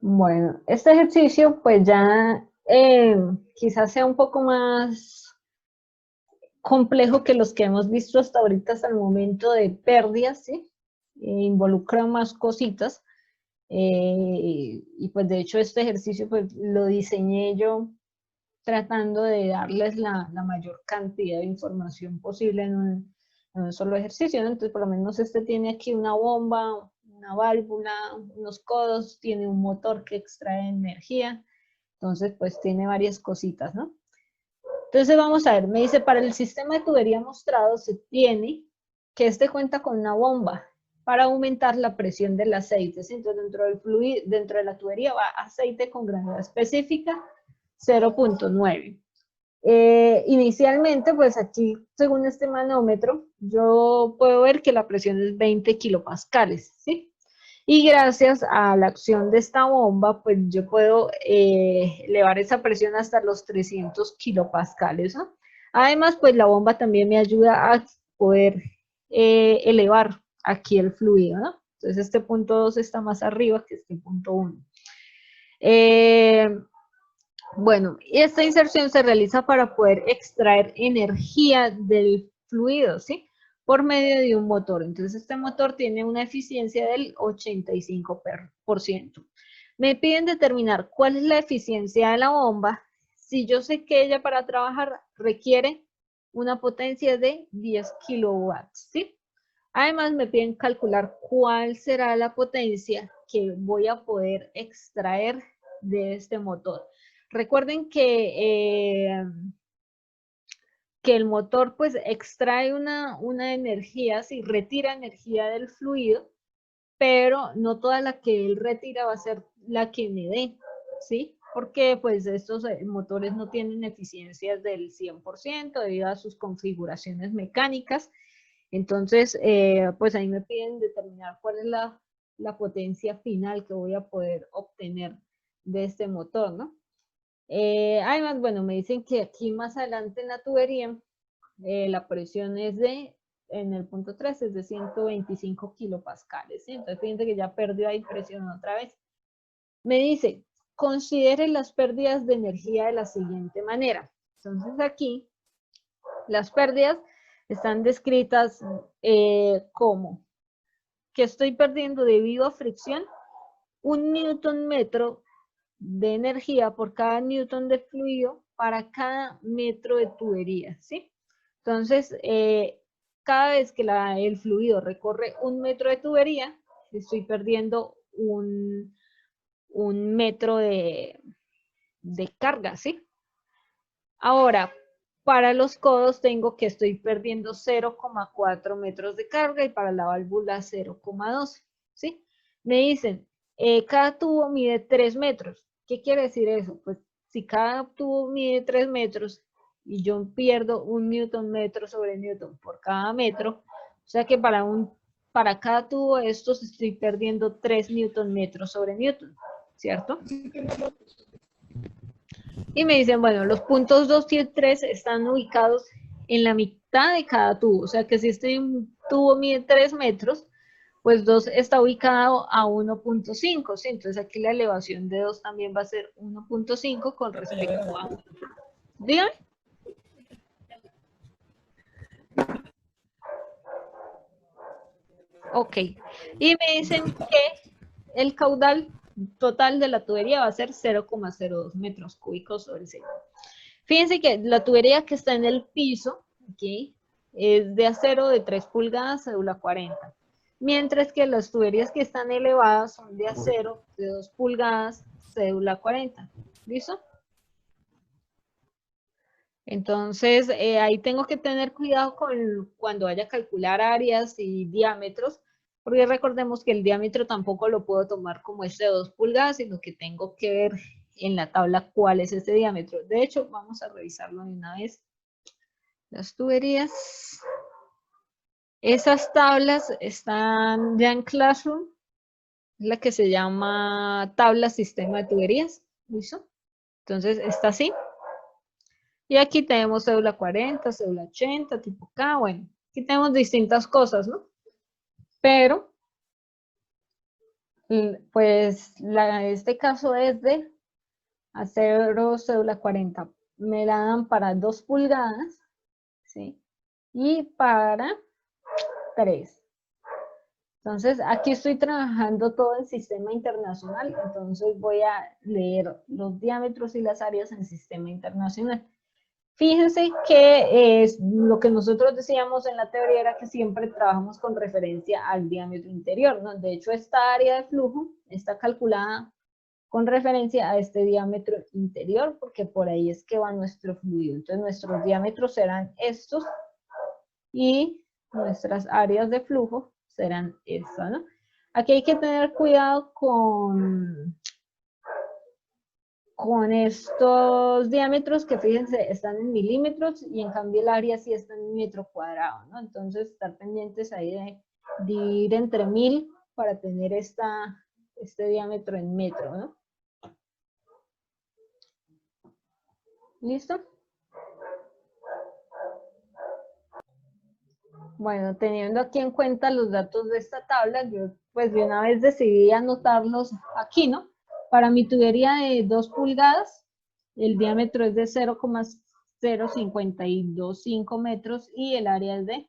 Bueno, este ejercicio pues ya quizás sea un poco más complejo que los que hemos visto hasta ahorita, hasta el momento de pérdidas, ¿sí? Involucra más cositas. Y pues de hecho este ejercicio pues lo diseñé yo tratando de darles la mayor cantidad de información posible en un solo ejercicio, ¿no? Entonces por lo menos este tiene aquí una bomba, una válvula, unos codos, tiene un motor que extrae energía, entonces pues tiene varias cositas, ¿no? Entonces vamos a ver, me dice, para el sistema de tubería mostrado se tiene que este cuenta con una bomba para aumentar la presión del aceite. ¿Sí? Entonces dentro del fluido, dentro de la tubería va aceite con gravedad específica 0.9. Inicialmente, pues aquí, según este manómetro, yo puedo ver que la presión es 20 kilopascales, ¿sí? Y gracias a la acción de esta bomba, pues yo puedo elevar esa presión hasta los 300 kilopascales, ¿no? Además, pues la bomba también me ayuda a poder elevar aquí el fluido, ¿no? Entonces este punto 2 está más arriba que este punto 1. Bueno, esta inserción se realiza para poder extraer energía del fluido, ¿sí? Por medio de un motor. Entonces, este motor tiene una eficiencia del 85%. Me piden determinar cuál es la eficiencia de la bomba si yo sé que ella para trabajar requiere una potencia de 10 kilowatts, ¿sí? Además, me piden calcular cuál será la potencia que voy a poder extraer de este motor. Recuerden que el motor pues extrae una energía, sí, retira energía del fluido, pero no toda la que él retira va a ser la que me dé, ¿sí? Porque pues estos motores no tienen eficiencias del 100% debido a sus configuraciones mecánicas. Entonces, pues ahí me piden determinar cuál es la potencia final que voy a poder obtener de este motor, ¿no? Además, bueno, me dicen que aquí más adelante en la tubería la presión es en el punto 3 es de 125 kilopascales, ¿sí? Entonces fíjense que ya perdió ahí presión otra vez. Me dice, considere las pérdidas de energía de la siguiente manera. Entonces aquí, las pérdidas están descritas como que estoy perdiendo debido a fricción 1 Nm de energía por cada newton de fluido para cada metro de tubería, ¿sí? Entonces, cada vez que el fluido recorre 1 metro de tubería, estoy perdiendo un metro de carga, ¿sí? Ahora, para los codos tengo que estoy perdiendo 0,4 metros de carga y para la válvula 0,2, ¿sí? Me dicen, cada tubo mide 3 metros. ¿Qué quiere decir eso? Pues si cada tubo mide 3 metros y yo pierdo 1 Nm sobre Newton por cada metro, o sea que para cada tubo de estos estoy perdiendo 3 Nm sobre Newton, ¿cierto? Y me dicen, bueno, los puntos 2 y 3 están ubicados en la mitad de cada tubo. O sea que si este tubo mide 3 metros, pues 2 está ubicado a 1.5, ¿sí? Entonces aquí la elevación de 2 también va a ser 1.5 con respecto a 1. Dígame. Ok. Y me dicen que el caudal total de la tubería va a ser 0,02 metros cúbicos sobre segundo. Fíjense que la tubería que está en el piso, aquí, es de acero de 3 pulgadas, cédula 40. Mientras que las tuberías que están elevadas son de acero de 2 pulgadas, cédula 40. ¿Listo? Entonces, ahí tengo que tener cuidado cuando vaya a calcular áreas y diámetros, porque recordemos que el diámetro tampoco lo puedo tomar como este de 2 pulgadas, sino que tengo que ver en la tabla cuál es ese diámetro. De hecho, vamos a revisarlo de una vez. Las tuberías. Esas tablas están ya en Classroom, la que se llama tabla sistema de tuberías. ¿Listo? Entonces, está así. Y aquí tenemos cédula 40, cédula 80, tipo K, bueno, aquí tenemos distintas cosas, ¿no? Pero Pues este caso es de acero cédula 40. Me la dan para 2 pulgadas, ¿sí? Y para 3. Entonces, aquí estoy trabajando todo el sistema internacional, entonces voy a leer los diámetros y las áreas en sistema internacional. Fíjense que lo que nosotros decíamos en la teoría era que siempre trabajamos con referencia al diámetro interior, ¿no? De hecho, esta área de flujo está calculada con referencia a este diámetro interior, porque por ahí es que va nuestro fluido. Entonces, nuestros diámetros serán estos y nuestras áreas de flujo serán estas, ¿no? Aquí hay que tener cuidado con estos diámetros que fíjense están en milímetros y en cambio el área sí está en metro cuadrado, ¿no? Entonces estar pendientes ahí de dividir entre 1000 para tener este diámetro en metro, ¿no? ¿Listo? Bueno, teniendo aquí en cuenta los datos de esta tabla, yo pues de una vez decidí anotarlos aquí, ¿no? Para mi tubería de 2 pulgadas, el diámetro es de 0,0525 metros y el área es de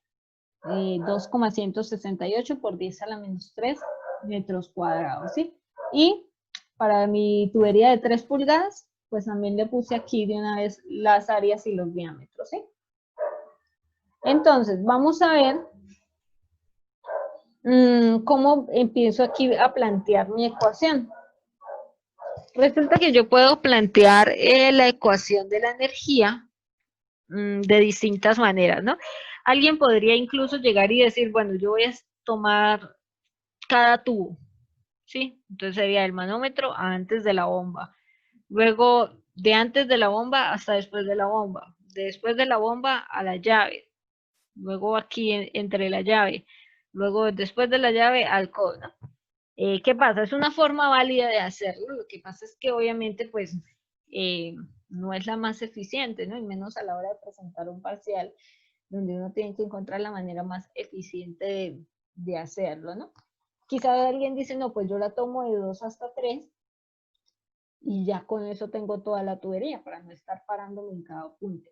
2,168 por 10 a la menos 3 metros cuadrados, ¿sí? Y para mi tubería de 3 pulgadas, pues también le puse aquí de una vez las áreas y los diámetros, ¿sí? Entonces, vamos a ver cómo empiezo aquí a plantear mi ecuación. Resulta que yo puedo plantear la ecuación de la energía de distintas maneras, ¿no? Alguien podría incluso llegar y decir, bueno, yo voy a tomar cada tubo, ¿sí? Entonces sería el manómetro antes de la bomba. Luego, de antes de la bomba hasta después de la bomba. Después de la bomba a la llave. Luego aquí entre la llave. Luego, después de la llave, al codo, ¿no? ¿Qué pasa? Es una forma válida de hacerlo. Lo que pasa es que obviamente, pues, no es la más eficiente, ¿no? Y menos a la hora de presentar un parcial, donde uno tiene que encontrar la manera más eficiente de hacerlo, ¿no? Quizá alguien dice, no, pues yo la tomo de 2 hasta 3 y ya con eso tengo toda la tubería para no estar parándome en cada punto.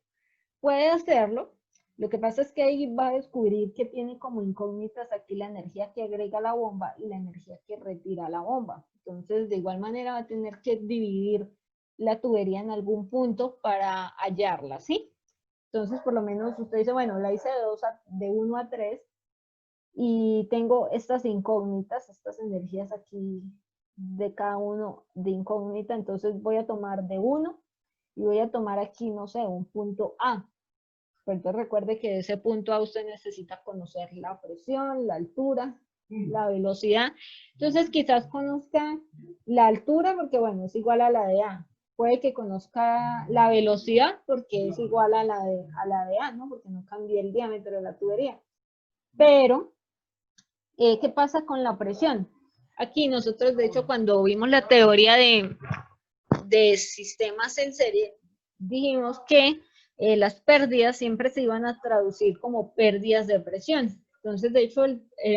Puede hacerlo, lo que pasa es que ahí va a descubrir que tiene como incógnitas aquí la energía que agrega la bomba y la energía que retira la bomba. Entonces, de igual manera va a tener que dividir la tubería en algún punto para hallarla, ¿sí? Entonces, por lo menos usted dice, bueno, la hice de 1 a 3 y tengo estas incógnitas, estas energías aquí de cada uno de incógnita, entonces voy a tomar de 1 y voy a tomar aquí, no sé, un punto A. Pero entonces recuerde que de ese punto A usted necesita conocer la presión, la altura, la velocidad. Entonces quizás conozca la altura porque bueno, es igual a la de A. Puede que conozca la velocidad porque es igual a la de A, ¿no? Porque no cambié el diámetro de la tubería. Pero, ¿qué pasa con la presión? Aquí nosotros, de hecho, cuando vimos la teoría de sistemas en serie, dijimos que las pérdidas siempre se iban a traducir como pérdidas de presión. Entonces, de hecho,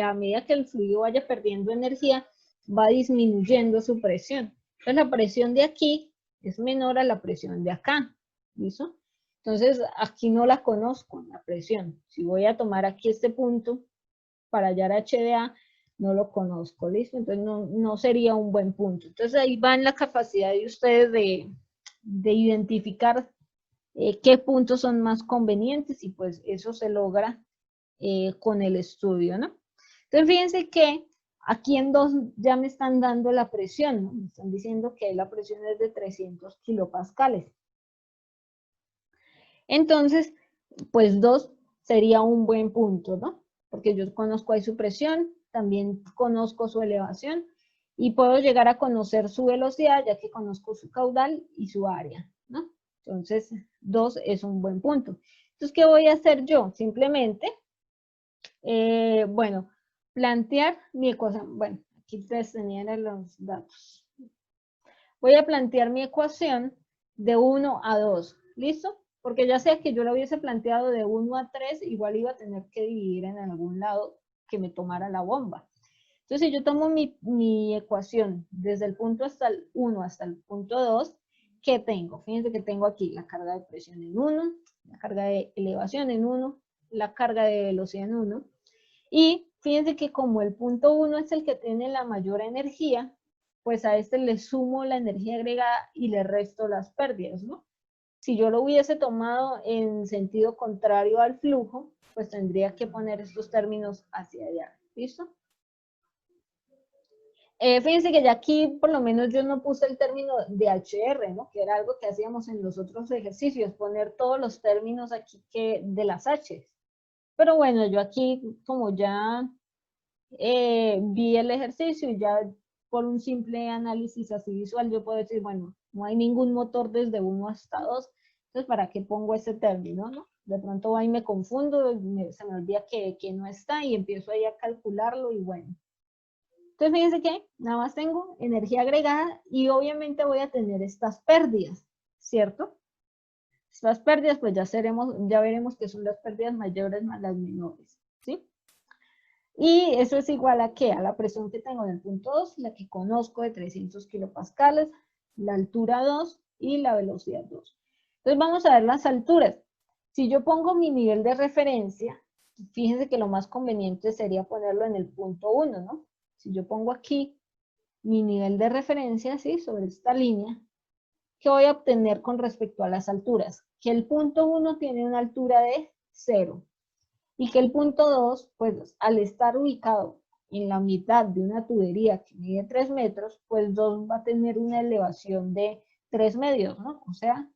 a medida que el fluido vaya perdiendo energía, va disminuyendo su presión. Entonces, la presión de aquí es menor a la presión de acá. ¿Listo? Entonces, aquí no la conozco, la presión. Si voy a tomar aquí este punto para hallar HDA, no lo conozco, ¿listo? Entonces no sería un buen punto. Entonces ahí va en la capacidad de ustedes de identificar qué puntos son más convenientes y pues eso se logra con el estudio, ¿no? Entonces fíjense que aquí en 2 ya me están dando la presión, ¿no? Me están diciendo que la presión es de 300 kilopascales. Entonces, pues 2 sería un buen punto, ¿no? Porque yo conozco ahí su presión, también conozco su elevación y puedo llegar a conocer su velocidad ya que conozco su caudal y su área, ¿no? Entonces, 2 es un buen punto. Entonces, ¿qué voy a hacer yo? Simplemente, bueno, plantear mi ecuación. Bueno, aquí les tenían los datos. Voy a plantear mi ecuación de 1 a 2, ¿listo? Porque ya sé que yo lo hubiese planteado de 1 a 3, igual iba a tener que dividir en algún lado que me tomara la bomba. Entonces, si yo tomo mi ecuación desde el punto hasta el 1 hasta el punto 2, ¿qué tengo? Fíjense que tengo aquí la carga de presión en 1, la carga de elevación en 1, la carga de velocidad en 1. Y fíjense que como el punto 1 es el que tiene la mayor energía, pues a este le sumo la energía agregada y le resto las pérdidas, ¿no? Si yo lo hubiese tomado en sentido contrario al flujo, pues tendría que poner estos términos hacia allá, ¿listo? Fíjense que ya aquí por lo menos yo no puse el término de HR, ¿no? Que era algo que hacíamos en los otros ejercicios, poner todos los términos aquí de las H. Pero bueno, yo aquí como ya vi el ejercicio y ya por un simple análisis así visual yo puedo decir, bueno, no hay ningún motor desde 1 hasta 2, entonces ¿para qué pongo ese término, no? De pronto ahí me confundo, se me olvida que no está y empiezo ahí a calcularlo y bueno. Entonces fíjense que nada más tengo energía agregada y obviamente voy a tener estas pérdidas, ¿cierto? Estas pérdidas pues ya veremos que son las pérdidas mayores más las menores, ¿sí? Y eso es igual a ¿qué? A la presión que tengo en el punto 2, la que conozco de 300 kilopascales, la altura 2 y la velocidad 2. Entonces vamos a ver las alturas. Si yo pongo mi nivel de referencia, fíjense que lo más conveniente sería ponerlo en el punto 1, ¿no? Si yo pongo aquí mi nivel de referencia, ¿sí? Sobre esta línea, ¿qué voy a obtener con respecto a las alturas? Que el punto 1 tiene una altura de 0 y que el punto 2, pues al estar ubicado en la mitad de una tubería que mide 3 metros, pues 2 va a tener una elevación de 3 medios, ¿no? O sea,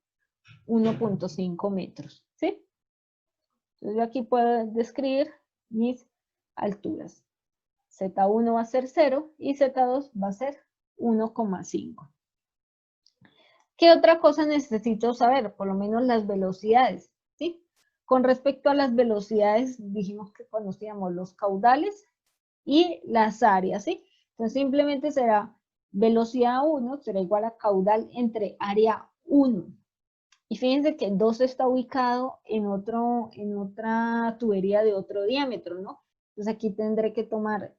1.5 metros, ¿sí? Entonces yo aquí puedo describir mis alturas. Z1 va a ser 0 y Z2 va a ser 1,5. ¿Qué otra cosa necesito saber? Por lo menos las velocidades, ¿sí? Con respecto a las velocidades, dijimos que conocíamos los caudales y las áreas, ¿sí? Entonces simplemente será velocidad 1, será igual a caudal entre área 1. Y fíjense que 2 está ubicado en otra tubería de otro diámetro, ¿no? Entonces aquí tendré que tomar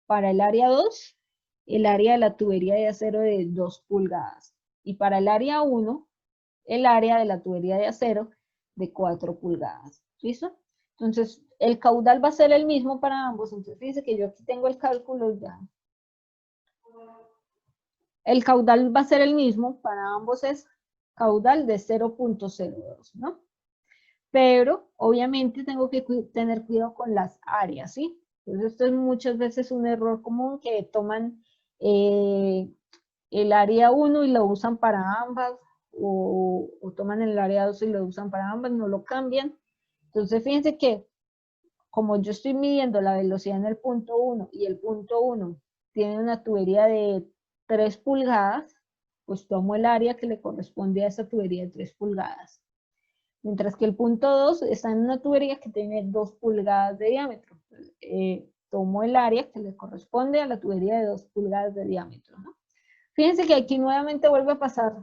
para el área 2, el área de la tubería de acero de 2 pulgadas. Y para el área 1, el área de la tubería de acero de 4 pulgadas. ¿Listo? Entonces, el caudal va a ser el mismo para ambos. Entonces, fíjense que yo aquí tengo el cálculo ya. El caudal va a ser el mismo para ambos, es caudal de 0.02, ¿no? Pero, obviamente, tengo que tener cuidado con las áreas, ¿sí? Entonces, esto es muchas veces un error común que toman el área 1 y lo usan para ambas, o toman el área 2 y lo usan para ambas, no lo cambian. Entonces, fíjense que como yo estoy midiendo la velocidad en el punto 1 y el punto 1 tiene una tubería de 3 pulgadas, pues tomo el área que le corresponde a esa tubería de 3 pulgadas. Mientras que el punto 2 está en una tubería que tiene 2 pulgadas de diámetro. Tomo el área que le corresponde a la tubería de 2 pulgadas de diámetro, ¿no? Fíjense que aquí nuevamente vuelve a pasar,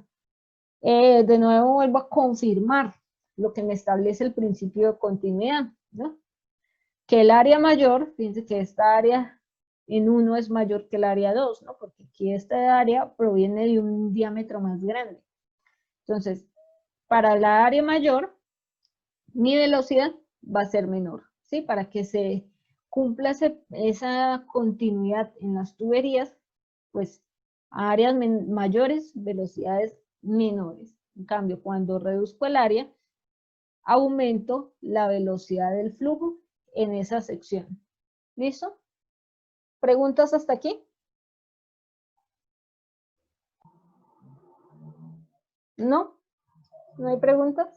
de nuevo vuelvo a confirmar lo que me establece el principio de continuidad, ¿no? Que el área mayor, fíjense que esta área en 1 es mayor que el área 2, ¿no? Porque aquí esta área proviene de un diámetro más grande. Entonces, para la área mayor, mi velocidad va a ser menor, ¿sí? Para que se cumpla esa continuidad en las tuberías, pues a áreas mayores, velocidades menores. En cambio, cuando reduzco el área, aumento la velocidad del flujo en esa sección. ¿Listo? ¿Preguntas hasta aquí? ¿No? ¿No hay preguntas?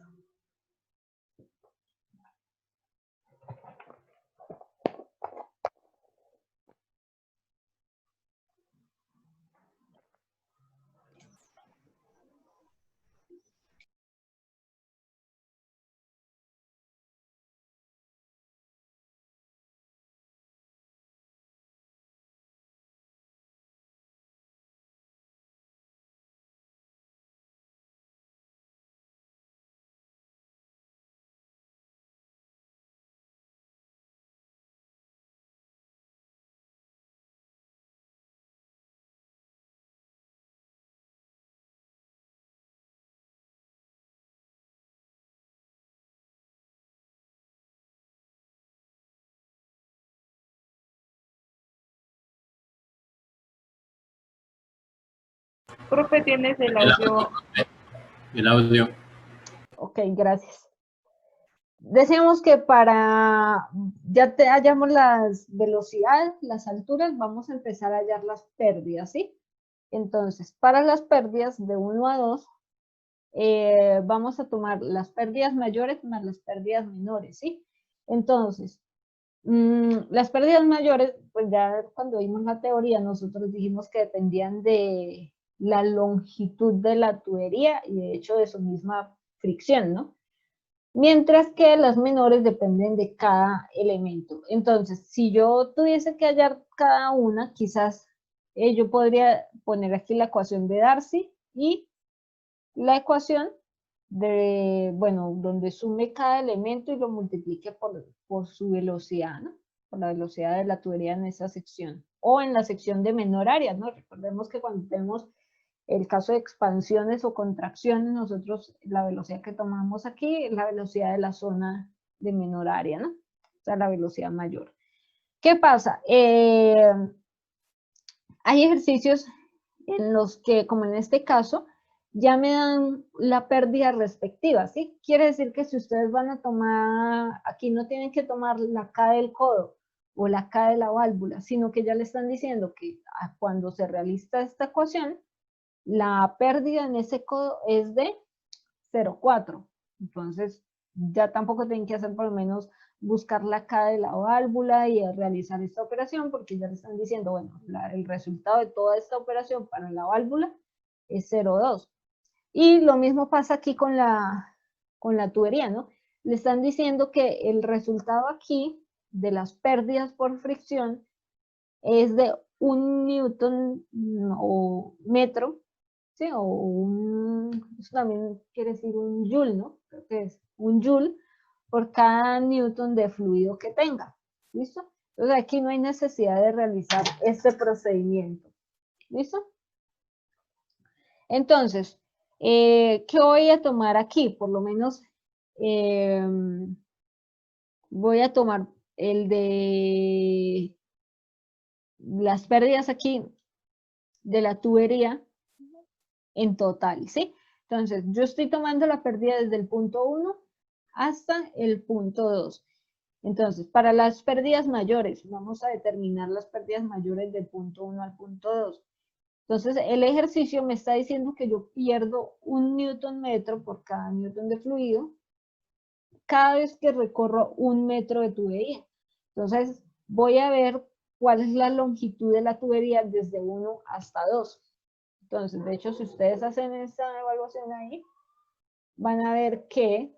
Profe, tienes el audio. El audio. Ok, gracias. Decíamos que para ya hallamos las velocidades, las alturas, vamos a empezar a hallar las pérdidas, ¿sí? Entonces, para las pérdidas de 1 a 2, vamos a tomar las pérdidas mayores más las pérdidas menores, ¿sí? Entonces, las pérdidas mayores, pues ya cuando vimos la teoría, nosotros dijimos que dependían de la longitud de la tubería y de hecho de su misma fricción, ¿no? Mientras que las menores dependen de cada elemento. Entonces, si yo tuviese que hallar cada una, quizás yo podría poner aquí la ecuación de Darcy y la ecuación de, bueno, donde sume cada elemento y lo multiplique por su velocidad, ¿no? Por la velocidad de la tubería en esa sección. O en la sección de menor área, ¿no? Recordemos que cuando tenemos el caso de expansiones o contracciones, nosotros la velocidad que tomamos aquí es la velocidad de la zona de menor área, ¿no? O sea, la velocidad mayor. ¿Qué pasa? Hay ejercicios en los que, como en este caso, ya me dan la pérdida respectiva, ¿sí? Quiere decir que si ustedes van a tomar, aquí no tienen que tomar la K del codo o la K de la válvula, sino que ya le están diciendo que cuando se realiza esta ecuación, la pérdida en ese codo es de 0,4. Entonces, ya tampoco tienen que hacer por lo menos buscar la K de la válvula y realizar esta operación, porque ya le están diciendo, bueno, el resultado de toda esta operación para la válvula es 0,2. Y lo mismo pasa aquí con la tubería, ¿no? Le están diciendo que el resultado aquí de las pérdidas por fricción es de 1 newton o metro, ¿sí? Eso también quiere decir un joule, ¿no? Creo que es un joule por cada newton de fluido que tenga, ¿listo? Entonces aquí no hay necesidad de realizar este procedimiento, ¿listo? Entonces, ¿qué voy a tomar aquí? Por lo menos voy a tomar el de las pérdidas aquí de la tubería en total, ¿sí? Entonces, yo estoy tomando la pérdida desde el punto 1 hasta el punto 2. Entonces, para las pérdidas mayores, vamos a determinar las pérdidas mayores del punto 1 al punto 2. Entonces, el ejercicio me está diciendo que yo pierdo 1 newton metro por cada newton de fluido cada vez que recorro 1 metro de tubería. Entonces, voy a ver cuál es la longitud de la tubería desde 1 hasta 2. Entonces, de hecho, si ustedes hacen esta evaluación ahí, van a ver que,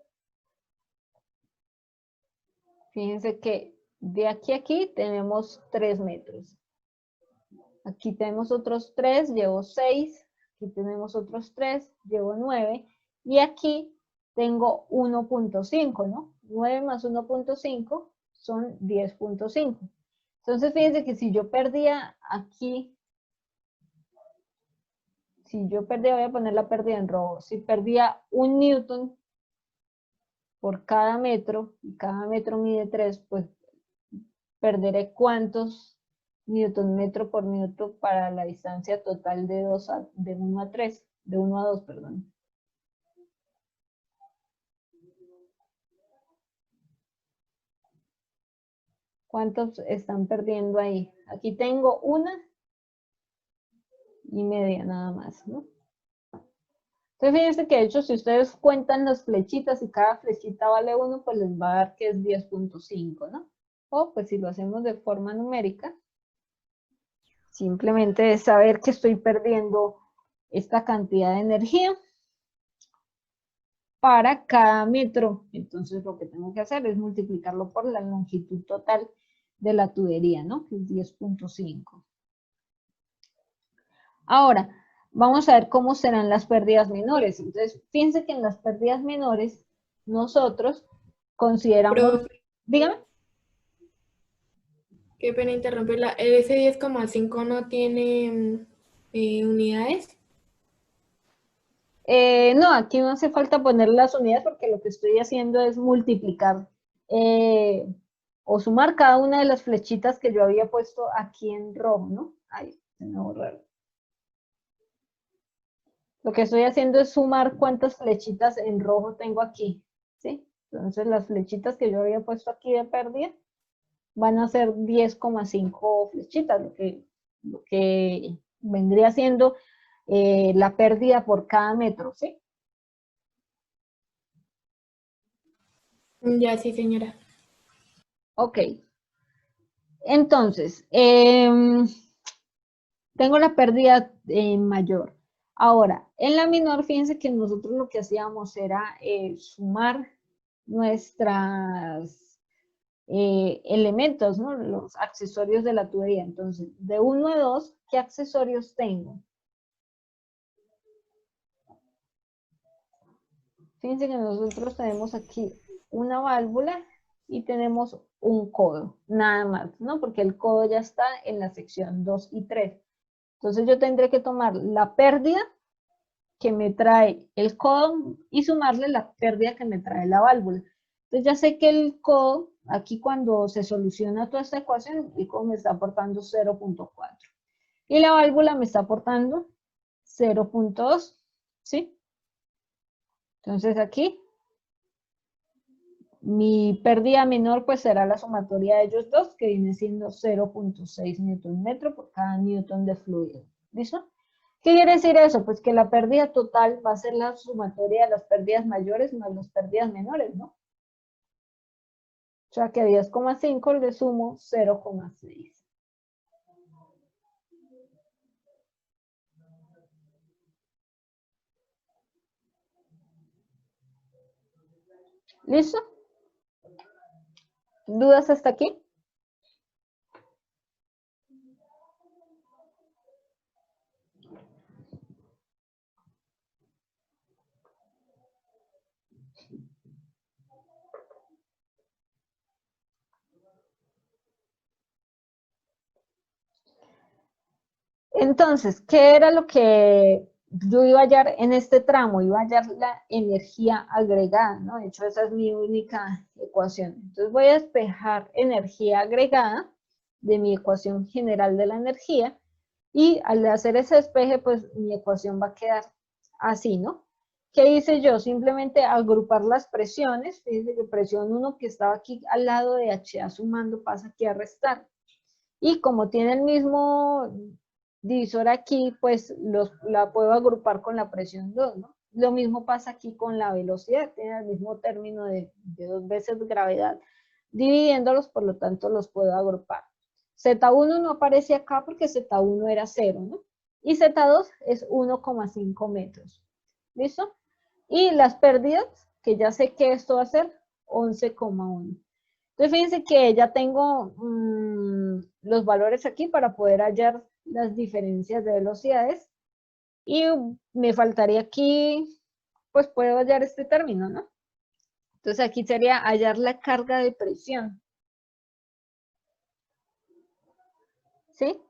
fíjense que de aquí a aquí tenemos 3 metros. Aquí tenemos otros 3, llevo 6. Aquí tenemos otros 3, llevo 9. Y aquí tengo 1.5, ¿no? 9 más 1.5 son 10.5. Entonces, fíjense que si yo perdía aquí, voy a poner la pérdida en rojo, si perdía 1 newton por cada metro, y cada metro mide 3, pues perderé cuántos newton metro por minuto para la distancia total de 1 a 3, de 1 a 2, perdón. ¿Cuántos están perdiendo ahí? Aquí tengo 1,5 nada más, ¿no? Entonces fíjense que de hecho si ustedes cuentan las flechitas y cada flechita vale 1, pues les va a dar que es 10.5, ¿no? O pues si lo hacemos de forma numérica, simplemente es saber que estoy perdiendo esta cantidad de energía para cada metro. Entonces lo que tengo que hacer es multiplicarlo por la longitud total de la tubería, ¿no? Que es 10.5. Ahora, vamos a ver cómo serán las pérdidas menores. Entonces, fíjense que en las pérdidas menores, nosotros consideramos, dígame. Qué pena interrumpirla. ¿El S10,5 no tiene unidades? No, aquí no hace falta poner las unidades porque lo que estoy haciendo es multiplicar o sumar cada una de las flechitas que yo había puesto aquí en rojo, ¿no? Ahí, se me borraron. Lo que estoy haciendo es sumar cuántas flechitas en rojo tengo aquí, ¿sí? Entonces las flechitas que yo había puesto aquí de pérdida van a ser 10,5 flechitas, lo que vendría siendo la pérdida por cada metro, ¿sí? Ya, sí, señora. Ok. Entonces, tengo la pérdida mayor. Ahora, en la menor, fíjense que nosotros lo que hacíamos era sumar nuestras elementos, ¿no? Los accesorios de la tubería. Entonces, de 1 a 2, ¿qué accesorios tengo? Fíjense que nosotros tenemos aquí una válvula y tenemos un codo, nada más, ¿no? Porque el codo ya está en la sección 2 y 3. Entonces yo tendré que tomar la pérdida que me trae el codo y sumarle la pérdida que me trae la válvula. Entonces ya sé que el codo, aquí cuando se soluciona toda esta ecuación, el codo me está aportando 0,4 y la válvula me está aportando 0,2, ¿sí? Entonces aquí mi pérdida menor pues será la sumatoria de ellos dos, que viene siendo 0,6 Nm por cada newton de fluido. ¿Listo? ¿Qué quiere decir eso? Pues que la pérdida total va a ser la sumatoria de las pérdidas mayores más las pérdidas menores, ¿no? O sea que a 10,5 le sumo 0,6. ¿Listo? ¿Dudas hasta aquí? Entonces, ¿qué era lo que yo iba a hallar en este tramo? Iba a hallar la energía agregada, ¿no? De hecho, esa es mi única ecuación. Entonces voy a despejar energía agregada de mi ecuación general de la energía y al hacer ese despeje, pues mi ecuación va a quedar así, ¿no? ¿Qué hice yo? Simplemente agrupar las presiones. Fíjense que presión 1 que estaba aquí al lado de HA sumando pasa aquí a restar. Y como tiene el mismo divisor aquí, pues la puedo agrupar con la presión 2, ¿no? Lo mismo pasa aquí con la velocidad, tiene el mismo término de 2 veces gravedad. Dividiéndolos, por lo tanto, los puedo agrupar. Z1 no aparece acá porque Z1 era 0, ¿no? Y Z2 es 1,5 metros. ¿Listo? Y las pérdidas, que ya sé que esto va a ser 11,1. Entonces fíjense que ya tengo los valores aquí para poder hallar las diferencias de velocidades y me faltaría aquí, pues puedo hallar este término, ¿no? Entonces aquí sería hallar la carga de presión. ¿Sí?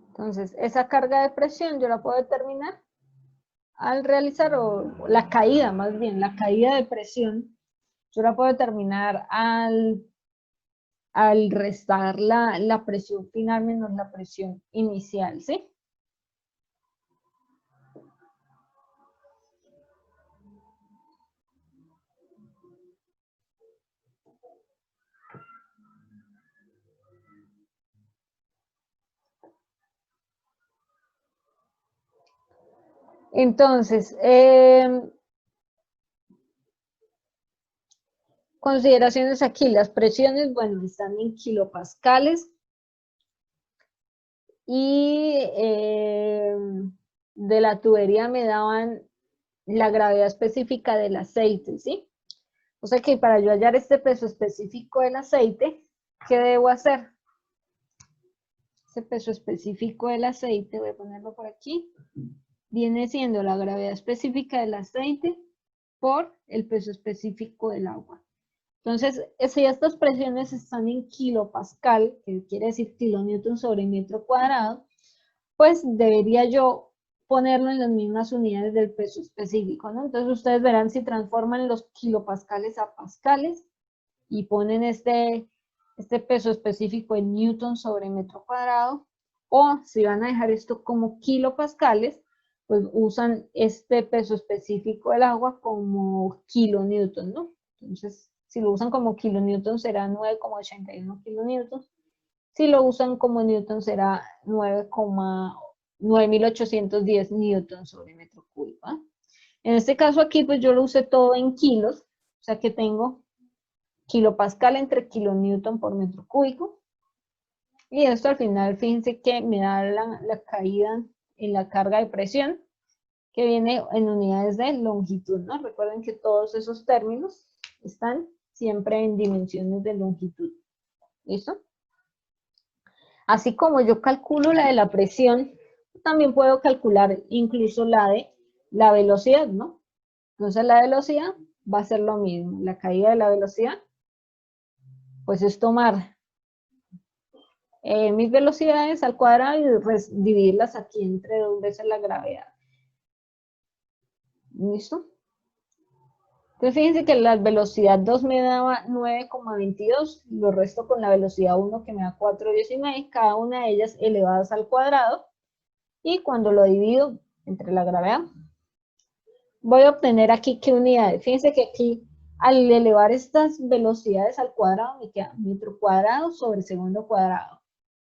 Entonces esa carga de presión yo la puedo determinar al realizar, o la caída más bien, la caída de presión, yo la puedo determinar al restar la presión final menos la presión inicial, ¿sí? Entonces, consideraciones aquí, las presiones, bueno, están en kilopascales y de la tubería me daban la gravedad específica del aceite, ¿sí? O sea que para yo hallar este peso específico del aceite, ¿qué debo hacer? Ese peso específico del aceite, voy a ponerlo por aquí, viene siendo la gravedad específica del aceite por el peso específico del agua. Entonces, si estas presiones están en kilopascal, que quiere decir kilonewton sobre metro cuadrado, pues debería yo ponerlo en las mismas unidades del peso específico, ¿no? Entonces ustedes verán si transforman los kilopascales a pascales y ponen este este peso específico en newton sobre metro cuadrado, o si van a dejar esto como kilopascales, pues usan este peso específico del agua como kilonewton, ¿no? Entonces, si lo usan como kilonewton será 9,81 kilonewtons. Si lo usan como newton será 9,9810 newtons sobre metro cúbico. ¿Eh? En este caso aquí, pues yo lo usé todo en kilos, o sea que tengo kilopascal entre kilonewton por metro cúbico. Y esto al final, fíjense que me da la caída en la carga de presión, que viene en unidades de longitud, ¿no? Recuerden que todos esos términos están siempre en dimensiones de longitud. ¿Listo? Así como yo calculo la de la presión, también puedo calcular incluso la de la velocidad, ¿no? Entonces la velocidad va a ser lo mismo. La caída de la velocidad, pues es tomar mis velocidades al cuadrado y dividirlas aquí entre 2 veces la gravedad. ¿Listo? Entonces fíjense que la velocidad 2 me daba 9,22, lo resto con la velocidad 1 que me da 4,19, cada una de ellas elevadas al cuadrado, y cuando lo divido entre la gravedad, voy a obtener aquí qué unidades. Fíjense que aquí al elevar estas velocidades al cuadrado me queda metro cuadrado sobre segundo cuadrado.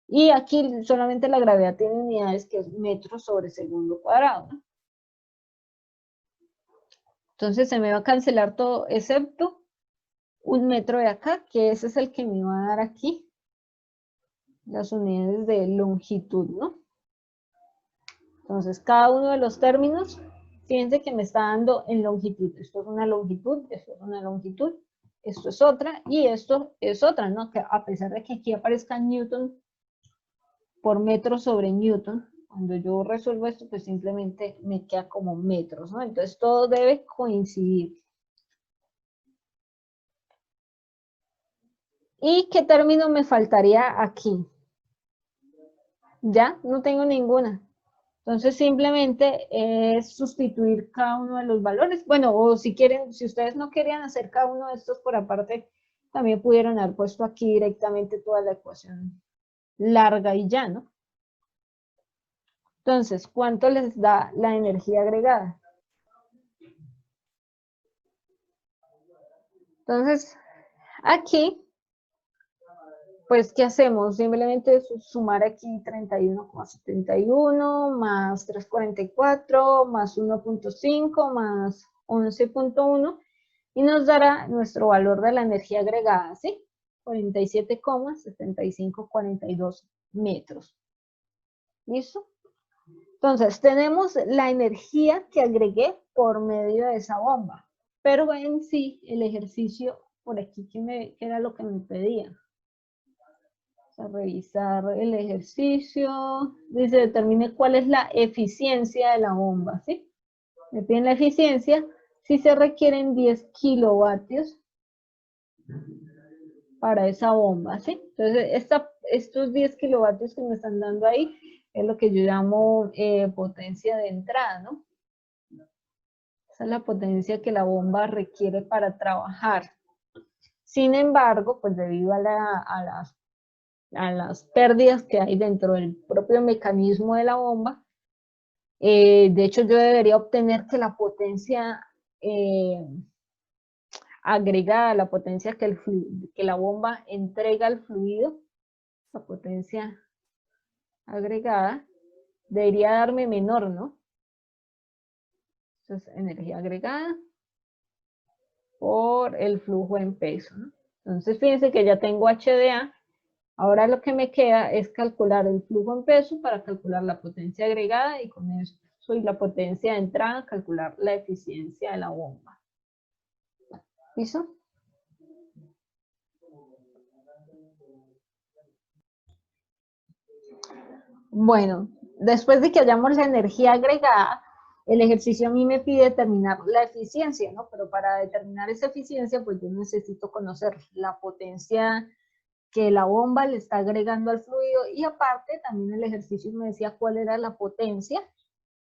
Y aquí solamente la gravedad tiene unidades que es metro sobre segundo cuadrado, ¿no? Entonces se me va a cancelar todo excepto un metro de acá, que ese es el que me va a dar aquí las unidades de longitud, ¿no? Entonces cada uno de los términos, fíjense que me está dando en longitud. Esto es una longitud, esto es una longitud, esto es otra y esto es otra, ¿no? Que a pesar de que aquí aparezca newton por metro sobre newton, cuando yo resuelvo esto, pues simplemente me queda como metros, ¿no? Entonces todo debe coincidir. ¿Y qué término me faltaría aquí? Ya, no tengo ninguna. Entonces simplemente es sustituir cada uno de los valores. Bueno, o si quieren, si ustedes no querían hacer cada uno de estos por aparte, también pudieron haber puesto aquí directamente toda la ecuación larga y ya, ¿no? Entonces, ¿cuánto les da la energía agregada? Entonces, aquí, pues, ¿qué hacemos? Simplemente sumar aquí 31,71 más 344 más 1,5 más 11,1 y nos dará nuestro valor de la energía agregada, ¿sí? 47,7542 metros. ¿Listo? Entonces, tenemos la energía que agregué por medio de esa bomba. Pero en sí, el ejercicio, por aquí, ¿qué era lo que me pedía? Vamos a revisar el ejercicio. Dice, determine cuál es la eficiencia de la bomba, ¿sí? Me piden la eficiencia si se requieren 10 kilovatios para esa bomba, ¿sí? Entonces, estos 10 kilovatios que me están dando ahí es lo que yo llamo potencia de entrada, ¿no? Esa es la potencia que la bomba requiere para trabajar. Sin embargo, pues debido a las pérdidas que hay dentro del propio mecanismo de la bomba, de hecho yo debería obtener que la potencia agregada, la potencia que la bomba entrega al fluido, la potencia agregada, debería darme menor, ¿no? Entonces, energía agregada por el flujo en peso, ¿no? Entonces, fíjense que ya tengo HDA. Ahora lo que me queda es calcular el flujo en peso para calcular la potencia agregada y con eso y la potencia de entrada, calcular la eficiencia de la bomba. ¿Listo? Bueno, después de que hayamos la energía agregada, el ejercicio a mí me pide determinar la eficiencia, ¿no? Pero para determinar esa eficiencia, pues yo necesito conocer la potencia que la bomba le está agregando al fluido y aparte también el ejercicio me decía cuál era la potencia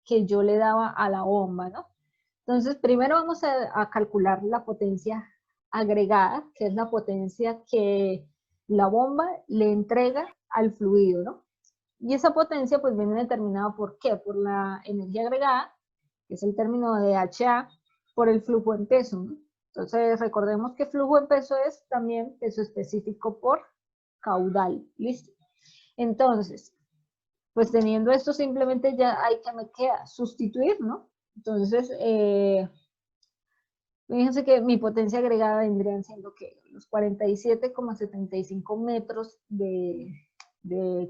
que yo le daba a la bomba, ¿no? Entonces, primero vamos a calcular la potencia agregada, que es la potencia que la bomba le entrega al fluido, ¿no? Y esa potencia pues viene determinada por ¿qué? Por la energía agregada, que es el término de HA, por el flujo en peso, ¿no? Entonces recordemos que flujo en peso es también peso específico por caudal, ¿listo? Entonces, pues teniendo esto simplemente ya hay que me queda sustituir, ¿no? Entonces, fíjense que mi potencia agregada vendrían siendo que los 47,75 metros de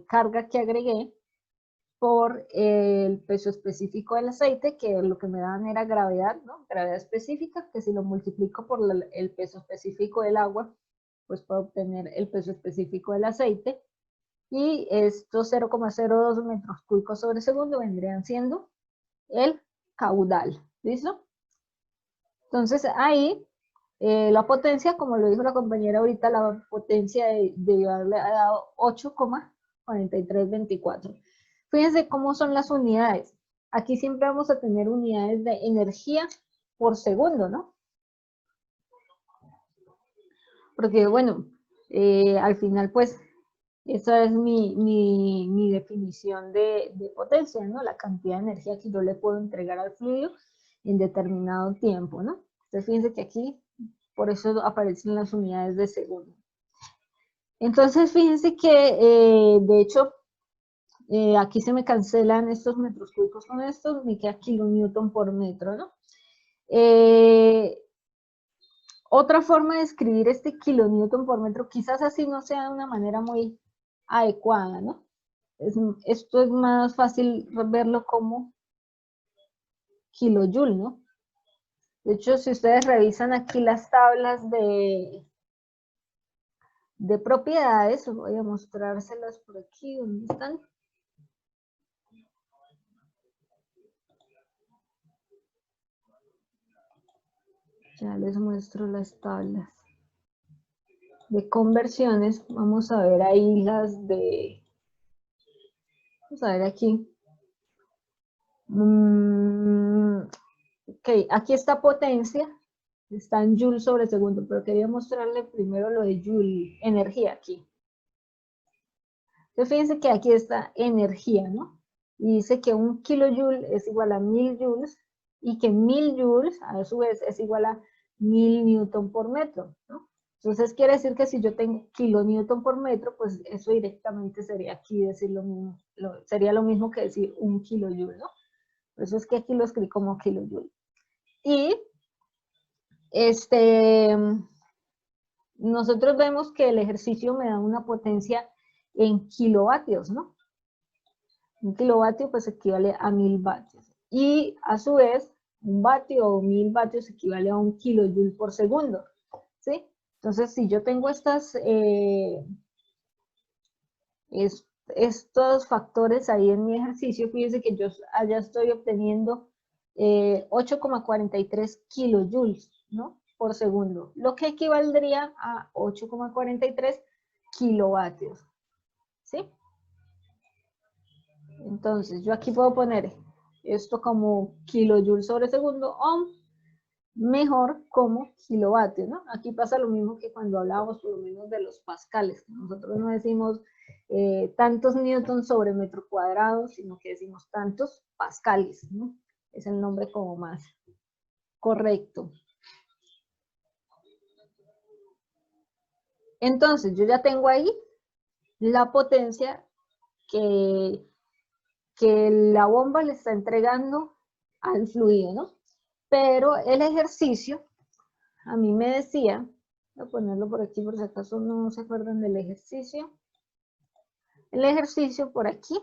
carga que agregué por el peso específico del aceite, que lo que me daban era gravedad, ¿no? Gravedad específica, que si lo multiplico por el peso específico del agua, pues puedo obtener el peso específico del aceite. Y estos 0,02 metros cúbicos sobre segundo vendrían siendo el caudal, ¿listo? Entonces ahí la potencia, como lo dijo la compañera ahorita, la potencia debió haberle dado 8,4324. Fíjense cómo son las unidades. Aquí siempre vamos a tener unidades de energía por segundo, ¿no? Porque bueno, al final pues esa es mi definición de potencia, ¿no? La cantidad de energía que yo le puedo entregar al fluido en determinado tiempo, ¿no? Entonces fíjense que aquí, por eso aparecen las unidades de segundo. Entonces fíjense que, de hecho, aquí se me cancelan estos metros cúbicos con estos, me queda kilonewton por metro, ¿no? Otra forma de escribir este kilonewton por metro, quizás así no sea de una manera muy adecuada, ¿no? Esto es más fácil verlo como kilojoule, ¿no? De hecho, si ustedes revisan aquí las tablas de propiedades, voy a mostrárselas por aquí, ¿dónde están? Ya les muestro las tablas de conversiones. Vamos a ver ahí las de... Vamos a ver aquí. Ok, aquí está potencia. Está en joule sobre segundo, pero quería mostrarle primero lo de joule, energía aquí. Entonces fíjense que aquí está energía, ¿no? Y dice que un kilojoule es igual a 1000 joules y que 1000 joules a su vez es igual a 1000 newton por metro, ¿no? Entonces quiere decir que si yo tengo kilonewton por metro, pues eso directamente sería aquí decir lo mismo, sería lo mismo que decir un kilojoule, ¿no? Por eso es que aquí lo escribí como kilojoule. Y nosotros vemos que el ejercicio me da una potencia en kilovatios, ¿no? Un kilovatio pues equivale a 1000 vatios. Y a su vez, un vatio o 1000 vatios equivale a un kilojoule por segundo, ¿sí? Entonces, si yo tengo estos factores ahí en mi ejercicio, fíjense que yo allá estoy obteniendo 8,43 kilojoules, ¿no? Por segundo, lo que equivaldría a 8,43 kilovatios, ¿sí? Entonces, yo aquí puedo poner esto como kilojoules sobre segundo o mejor como kilovatio, ¿no? Aquí pasa lo mismo que cuando hablábamos por lo menos de los pascales. Nosotros no decimos tantos newtons sobre metro cuadrado, sino que decimos tantos pascales, ¿no? Es el nombre como más correcto. Entonces, yo ya tengo ahí la potencia que la bomba le está entregando al fluido, ¿no? Pero el ejercicio, a mí me decía, voy a ponerlo por aquí por si acaso no se acuerdan del ejercicio. El ejercicio por aquí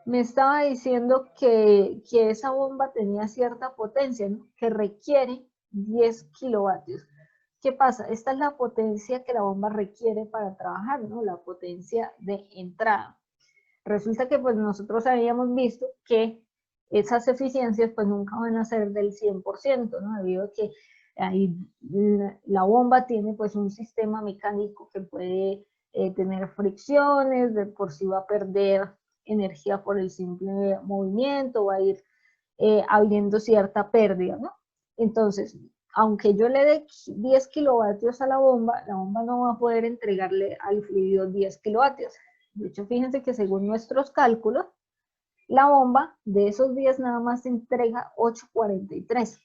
me estaba diciendo que esa bomba tenía cierta potencia, ¿no? Que requiere 10 kilovatios. ¿Qué pasa? Esta es la potencia que la bomba requiere para trabajar, ¿no? La potencia de entrada. Resulta que pues nosotros habíamos visto que esas eficiencias pues nunca van a ser del 100%, ¿no? Debido a que ahí la bomba tiene pues un sistema mecánico que puede tener fricciones, de por sí va a perder energía por el simple movimiento, va a ir habiendo cierta pérdida, ¿no? Entonces, aunque yo le dé 10 kilovatios a la bomba no va a poder entregarle al fluido 10 kilovatios. De hecho, fíjense que según nuestros cálculos, la bomba de esos 10 nada más entrega 8,43.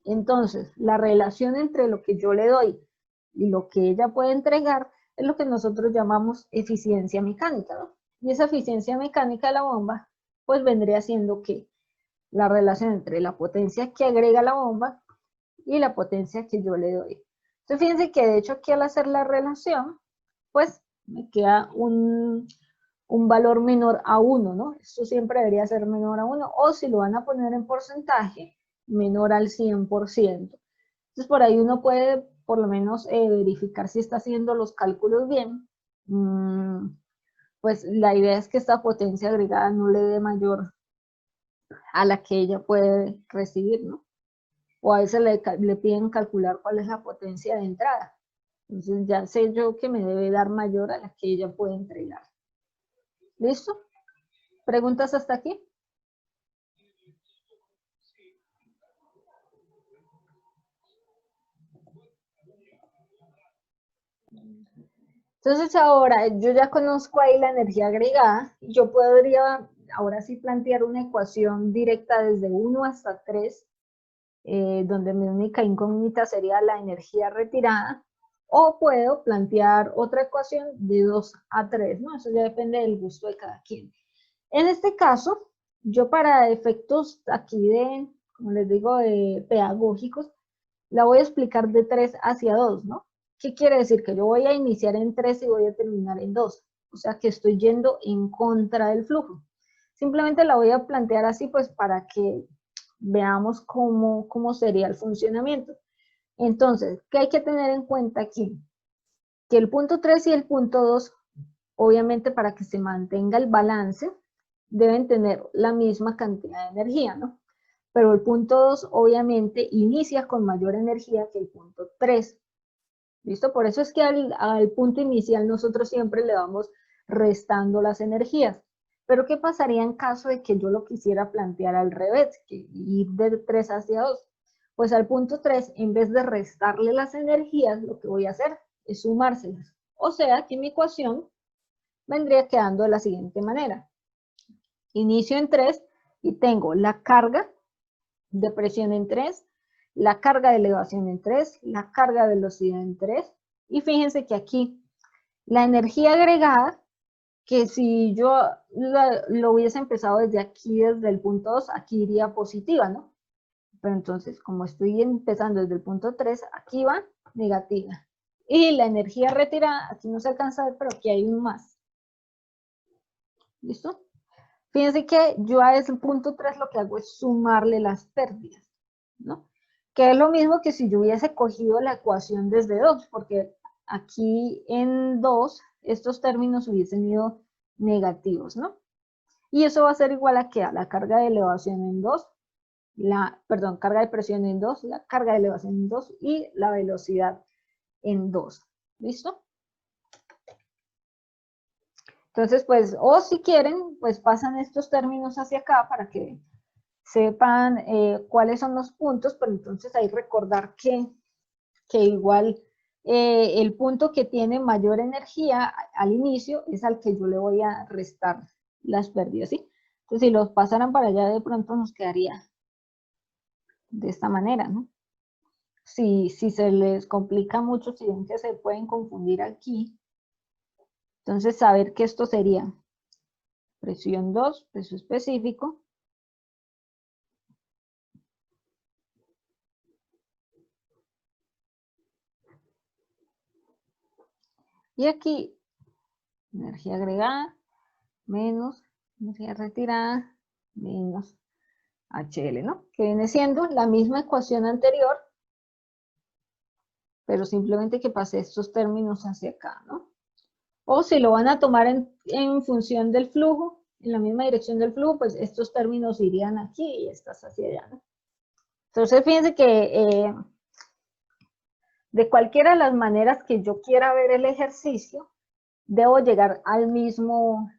Entonces, la relación entre lo que yo le doy y lo que ella puede entregar es lo que nosotros llamamos eficiencia mecánica, ¿no? Y esa eficiencia mecánica de la bomba, pues vendría siendo que la relación entre la potencia que agrega la bomba y la potencia que yo le doy. Entonces, fíjense que de hecho aquí al hacer la relación, pues me queda un valor menor a 1, ¿no? Esto siempre debería ser menor a 1, o si lo van a poner en porcentaje, menor al 100%. Entonces, por ahí uno puede, por lo menos, verificar si está haciendo los cálculos bien. Pues la idea es que esta potencia agregada no le dé mayor a la que ella puede recibir, ¿no? O a veces le piden calcular cuál es la potencia de entrada. Entonces ya sé yo que me debe dar mayor a la que ella puede entregar. ¿Listo? ¿Preguntas hasta aquí? Entonces ahora yo ya conozco ahí la energía agregada. Yo podría ahora sí plantear una ecuación directa desde 1 hasta 3, donde mi única incógnita sería la energía retirada. O puedo plantear otra ecuación de 2 a 3, ¿no? Eso ya depende del gusto de cada quien. En este caso, yo para efectos aquí de, como les digo, de pedagógicos, la voy a explicar de 3 hacia 2, ¿no? ¿Qué quiere decir? Que yo voy a iniciar en 3 y voy a terminar en 2. O sea que estoy yendo en contra del flujo. Simplemente la voy a plantear así, pues para que veamos cómo sería el funcionamiento. Entonces, ¿qué hay que tener en cuenta aquí? Que el punto 3 y el punto 2, obviamente para que se mantenga el balance, deben tener la misma cantidad de energía, ¿no? Pero el punto 2 obviamente inicia con mayor energía que el punto 3. ¿Listo? Por eso es que al punto inicial nosotros siempre le vamos restando las energías. Pero ¿qué pasaría en caso de que yo lo quisiera plantear al revés, que ir de 3 hacia 2? Pues al punto 3, en vez de restarle las energías, lo que voy a hacer es sumárselas. O sea que mi ecuación vendría quedando de la siguiente manera. Inicio en 3 y tengo la carga de presión en 3, la carga de elevación en 3, la carga de velocidad en 3, y fíjense que aquí la energía agregada, que si yo lo hubiese empezado desde aquí, desde el punto 2, aquí iría positiva, ¿no? Pero entonces, como estoy empezando desde el punto 3, aquí va negativa. Y la energía retirada, aquí no se alcanza a ver, pero aquí hay un más. ¿Listo? Fíjense que yo a ese punto 3 lo que hago es sumarle las pérdidas, ¿no? Que es lo mismo que si yo hubiese cogido la ecuación desde 2, porque aquí en 2 estos términos hubiesen ido negativos, ¿no? Y eso va a ser igual a que a la carga de elevación en 2, carga de presión en 2, la carga de elevación en 2 y la velocidad en 2. ¿Listo? Entonces, pues, o si quieren, pues pasan estos términos hacia acá para que sepan cuáles son los puntos, pero entonces ahí recordar que igual el punto que tiene mayor energía al inicio es al que yo le voy a restar las pérdidas, ¿sí? Entonces, si los pasaran para allá, de pronto nos quedaría de esta manera, ¿no? Si se les complica mucho, si ven que se pueden confundir aquí, entonces saber que esto sería presión 2, peso específico, y aquí energía agregada menos energía retirada menos HL, ¿no? Que viene siendo la misma ecuación anterior, pero simplemente que pase estos términos hacia acá, ¿no? O si lo van a tomar en función del flujo, en la misma dirección del flujo, pues estos términos irían aquí y estas hacia allá, ¿no? Entonces, fíjense que de cualquiera de las maneras que yo quiera ver el ejercicio, debo llegar al mismo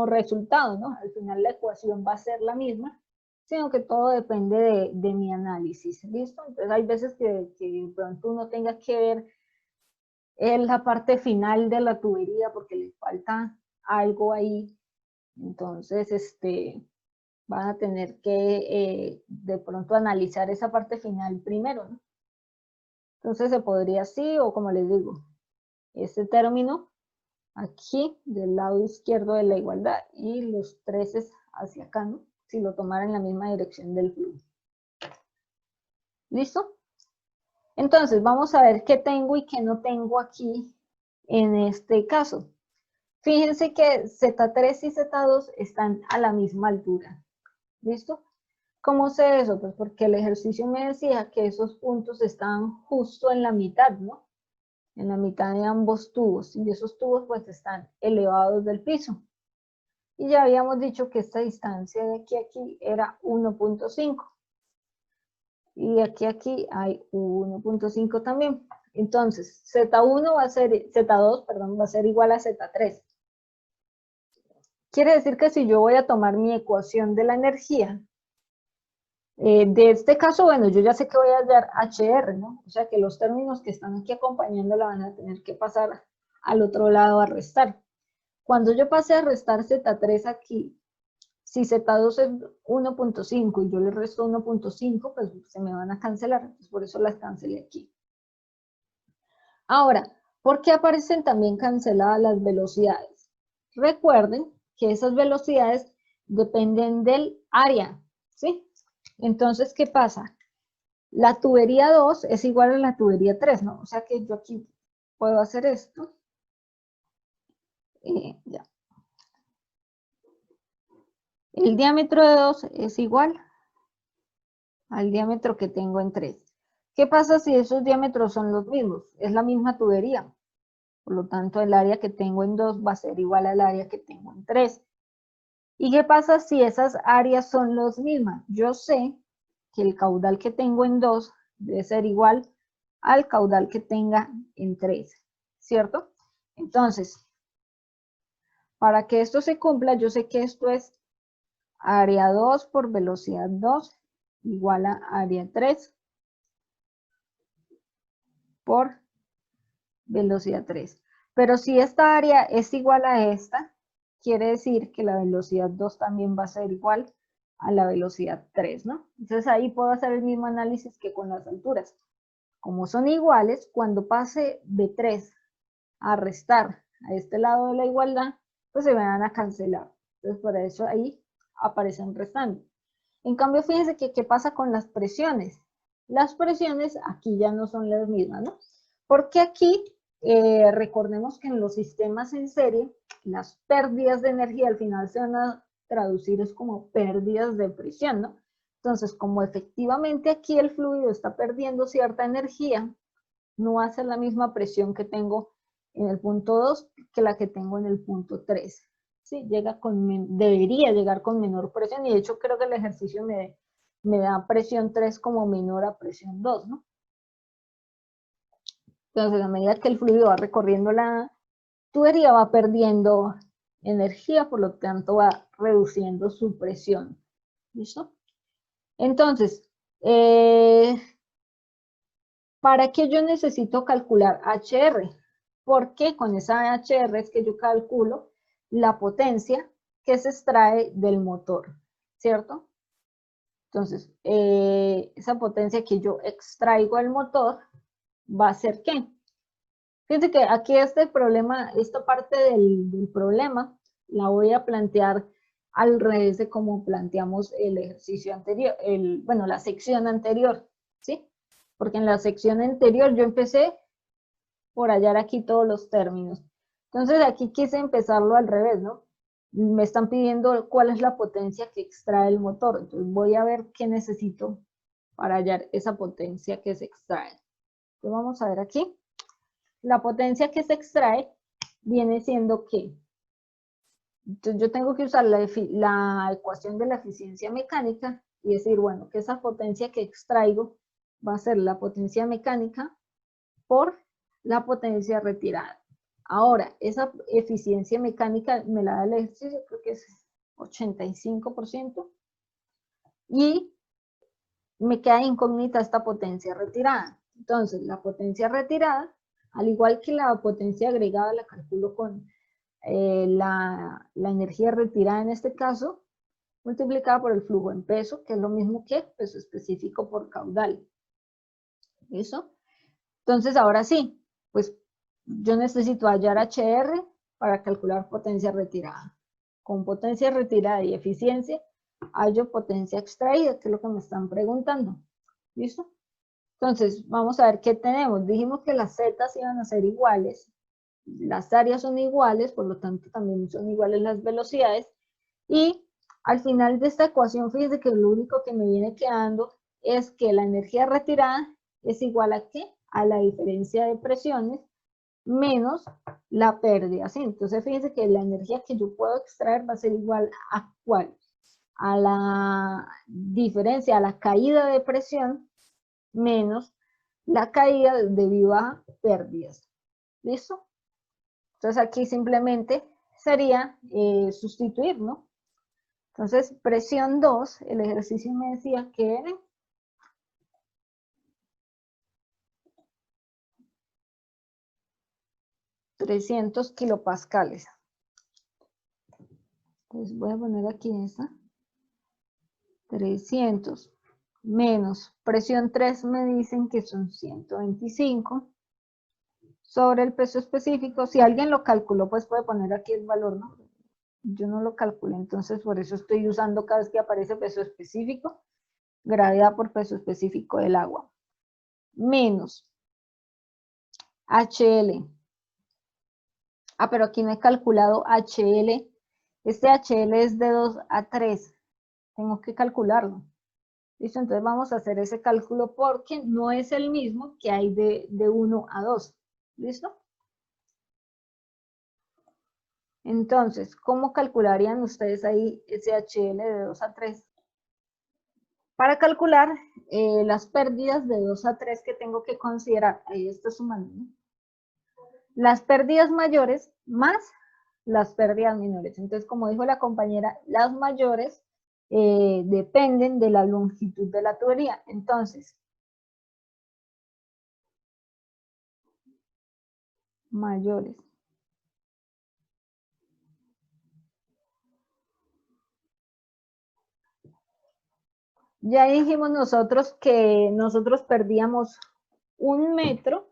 resultado, ¿no? Al final la ecuación va a ser la misma, sino que todo depende de mi análisis, ¿listo? Entonces hay veces que de pronto uno tenga que ver la parte final de la tubería porque le falta algo ahí, entonces van a tener que de pronto analizar esa parte final primero, ¿no? Entonces se podría así, o como les digo, este término aquí del lado izquierdo de la igualdad y los 13 hacia acá, ¿no? Si lo tomara en la misma dirección del flujo. ¿Listo? Entonces vamos a ver qué tengo y qué no tengo aquí en este caso. Fíjense que Z3 y Z2 están a la misma altura. ¿Listo? ¿Cómo sé eso? Pues porque el ejercicio me decía que esos puntos están justo en la mitad, ¿no? En la mitad de ambos tubos, y esos tubos pues están elevados del piso. Y ya habíamos dicho que esta distancia de aquí a aquí era 1.5. Y de aquí a aquí hay 1.5 también. Entonces, Z1 va a ser, Z2, perdón, va a ser igual a Z3. Quiere decir que si yo voy a tomar mi ecuación de la energía, de este caso, bueno, yo ya sé que voy a hallar HR, ¿no? O sea que los términos que están aquí acompañando la van a tener que pasar al otro lado a restar. Cuando yo pase a restar Z3 aquí, si Z2 es 1.5 y yo le resto 1.5, pues se me van a cancelar, entonces por eso las cancelé aquí. Ahora, ¿por qué aparecen también canceladas las velocidades? Recuerden que esas velocidades dependen del área, ¿sí? Entonces, ¿qué pasa? La tubería 2 es igual a la tubería 3, ¿no? O sea que yo aquí puedo hacer esto. Ya. El diámetro de 2 es igual al diámetro que tengo en 3. ¿Qué pasa si esos diámetros son los mismos? Es la misma tubería. Por lo tanto, el área que tengo en 2 va a ser igual al área que tengo en 3. ¿Y qué pasa si esas áreas son las mismas? Yo sé que el caudal que tengo en 2 debe ser igual al caudal que tenga en 3, ¿cierto? Entonces, para que esto se cumpla, yo sé que esto es área 2 por velocidad 2 igual a área 3 por velocidad 3. Pero si esta área es igual a esta, quiere decir que la velocidad 2 también va a ser igual a la velocidad 3, ¿no? Entonces ahí puedo hacer el mismo análisis que con las alturas. Como son iguales, cuando pase de 3 a restar a este lado de la igualdad, pues se van a cancelar. Entonces por eso ahí aparecen restando. En cambio, fíjense que qué pasa con las presiones. Las presiones aquí ya no son las mismas, ¿no? Porque aquí, recordemos que en los sistemas en serie, las pérdidas de energía al final se van a traducir es como pérdidas de presión, ¿no? Entonces, como efectivamente aquí el fluido está perdiendo cierta energía, no va a ser la misma presión que tengo en el punto 2 que la que tengo en el punto 3. ¿Sí? Debería llegar con menor presión, y de hecho creo que el ejercicio me da presión 3 como menor a presión 2, ¿no? Entonces, a medida que el fluido va recorriendo la tubería, va perdiendo energía, por lo tanto va reduciendo su presión. ¿Listo? Entonces, ¿para qué yo necesito calcular HR? Porque con esa HR es que yo calculo la potencia que se extrae del motor, ¿cierto? Entonces, esa potencia que yo extraigo del motor va a ser ¿qué? Fíjense que aquí este problema, esta parte del problema, la voy a plantear al revés de como planteamos el ejercicio anterior, bueno, la sección anterior, ¿sí? Porque en la sección anterior yo empecé por hallar aquí todos los términos. Entonces aquí quise empezarlo al revés, ¿no? Me están pidiendo cuál es la potencia que extrae el motor. Entonces voy a ver qué necesito para hallar esa potencia que se extrae. Entonces vamos a ver aquí. La potencia que se extrae viene siendo ¿qué? Entonces yo tengo que usar la ecuación de la eficiencia mecánica y decir, bueno, que esa potencia que extraigo va a ser la potencia mecánica por la potencia retirada. Ahora, esa eficiencia mecánica me la da el ejercicio, creo que es 85%. y me queda incógnita esta potencia retirada. Entonces, la potencia retirada, al igual que la potencia agregada, la calculo con la energía retirada en este caso, multiplicada por el flujo en peso, que es lo mismo que peso específico por caudal. ¿Listo? Entonces, ahora sí, pues yo necesito hallar HR para calcular potencia retirada. Con potencia retirada y eficiencia, hallo potencia extraída, que es lo que me están preguntando. ¿Listo? Entonces, vamos a ver qué tenemos. Dijimos que las zetas iban a ser iguales, las áreas son iguales, por lo tanto también son iguales las velocidades, y al final de esta ecuación, fíjense que lo único que me viene quedando es que la energía retirada es igual a ¿qué? A la diferencia de presiones menos la pérdida, ¿sí? Entonces fíjense que la energía que yo puedo extraer va a ser igual a ¿cuál? A la diferencia, a la caída de presión menos la caída debido a pérdidas. ¿Listo? Entonces aquí simplemente sería sustituir, ¿no? Entonces, presión 2, el ejercicio me decía que era 300 kilopascales. Entonces voy a poner aquí esta. 300 menos presión 3 me dicen que son 125 sobre el peso específico. Si alguien lo calculó, pues puede poner aquí el valor, ¿no? Yo no lo calculé, entonces por eso estoy usando cada vez que aparece peso específico, gravedad por peso específico del agua. Menos HL. Ah, pero aquí no he calculado HL. Este HL es de 2 a 3. Tengo que calcularlo. ¿Listo? Entonces vamos a hacer ese cálculo porque no es el mismo que hay de 1 a 2. ¿Listo? Entonces, ¿cómo calcularían ustedes ahí ese HL de 2 a 3? Para calcular las pérdidas de 2 a 3 que tengo que considerar, ahí está sumando, ¿no? Las pérdidas mayores más las pérdidas menores. Entonces, como dijo la compañera, las mayores dependen de la longitud de la tubería. Entonces, mayores. Ya dijimos nosotros que nosotros perdíamos 1 metro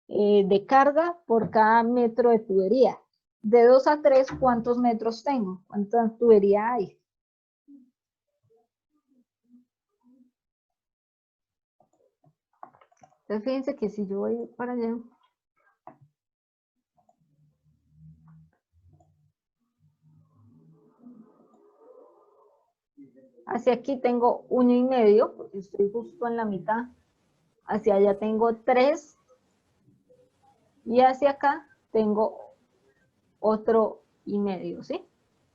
de carga por cada metro de tubería. De 2 a 3, ¿cuántos metros tengo? ¿Cuánta tubería hay? Entonces fíjense que si yo voy para allá, hacia aquí tengo 1,5, porque estoy justo en la mitad. Hacia allá tengo 3. Y hacia acá tengo otro y medio, ¿sí?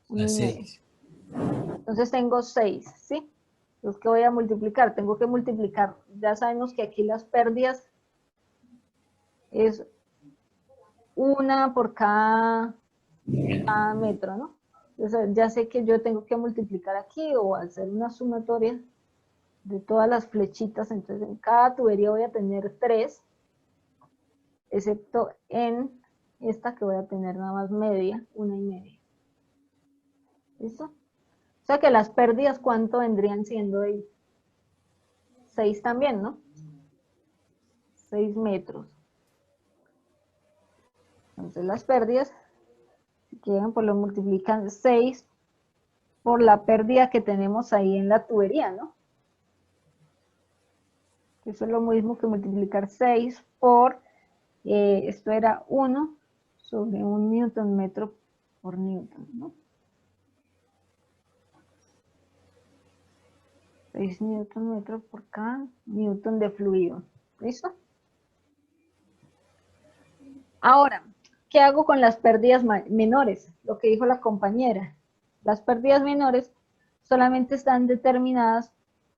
1,5. Entonces tengo 6, ¿sí? Entonces, ¿qué voy a multiplicar? Tengo que multiplicar. Ya sabemos que aquí las pérdidas es 1 por cada metro, ¿no? Entonces ya sé que yo tengo que multiplicar aquí o hacer una sumatoria de todas las flechitas. Entonces en cada tubería voy a tener 3, excepto en esta que voy a tener nada más media, 1,5. ¿Listo? O sea que las pérdidas, ¿cuánto vendrían siendo ahí? 6 también, ¿no? 6 metros. Entonces las pérdidas, si quieren, pues lo multiplican 6 por la pérdida que tenemos ahí en la tubería, ¿no? Eso es lo mismo que multiplicar 6 por, esto era 1 sobre 1 newton metro por newton, ¿no? 6 newton metro por cada newton de fluido. ¿Listo? Ahora, ¿qué hago con las pérdidas menores? Lo que dijo la compañera. Las pérdidas menores solamente están determinadas